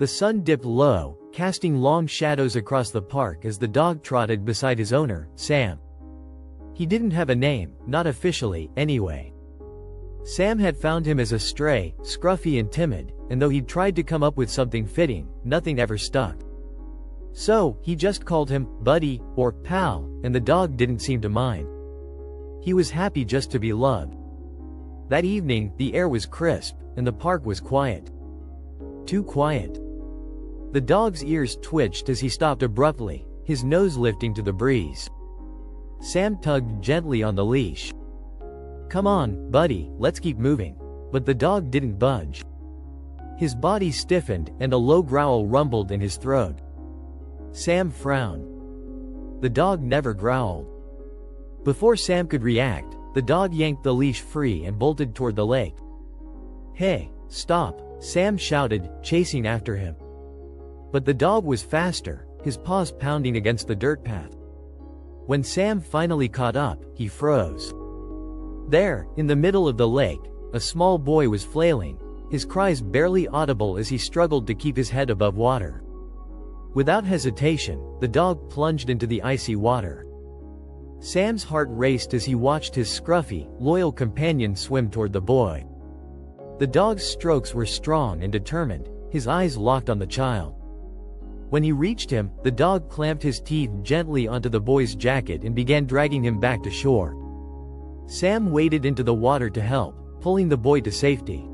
The sun dipped low, casting long shadows across the park as the dog trotted beside his owner, Sam. He didn't have a name, not officially, anyway. Sam had found him as a stray, scruffy and timid, and though he'd tried to come up with something fitting, nothing ever stuck. So, he just called him Buddy or Pal, and the dog didn't seem to mind. He was happy just to be loved. That evening, the air was crisp, and the park was quiet. Too quiet. The dog's ears twitched as he stopped abruptly, his nose lifting to the breeze. Sam tugged gently on the leash. "Come on, Buddy, let's keep moving." But the dog didn't budge. His body stiffened, and a low growl rumbled in his throat. Sam frowned. The dog never growled. Before Sam could react, the dog yanked the leash free and bolted toward the lake. "Hey, stop," Sam shouted, chasing after him. But the dog was faster, his paws pounding against the dirt path. When Sam finally caught up, he froze. There, in the middle of the lake, a small boy was flailing, his cries barely audible as he struggled to keep his head above water. Without hesitation, the dog plunged into the icy water. Sam's heart raced as he watched his scruffy, loyal companion swim toward the boy. The dog's strokes were strong and determined, his eyes locked on the child. When he reached him, the dog clamped his teeth gently onto the boy's jacket and began dragging him back to shore. Sam waded into the water to help, pulling the boy to safety.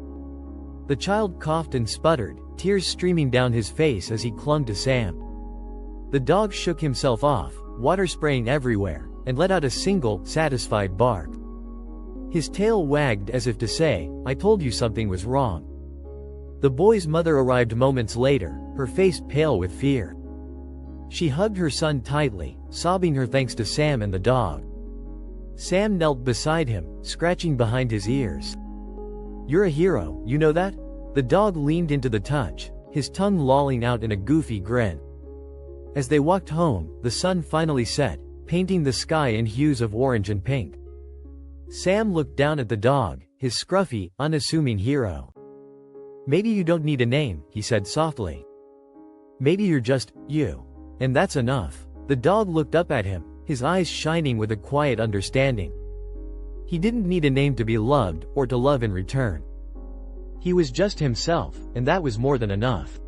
The child coughed and sputtered, tears streaming down his face as he clung to Sam. The dog shook himself off, water spraying everywhere, and let out a single, satisfied bark. His tail wagged as if to say, "I told you something was wrong." The boy's mother arrived moments later, her face pale with fear. She hugged her son tightly, sobbing her thanks to Sam and the dog. Sam knelt beside him, scratching behind his ears. "You're a hero, you know that?" The dog leaned into the touch, his tongue lolling out in a goofy grin. As they walked home, the sun finally set, painting the sky in hues of orange and pink. Sam looked down at the dog, his scruffy, unassuming hero. "Maybe you don't need a name," he said softly. "Maybe you're just, you. And that's enough." The dog looked up at him, his eyes shining with a quiet understanding. He didn't need a name to be loved, or to love in return. He was just himself, and that was more than enough.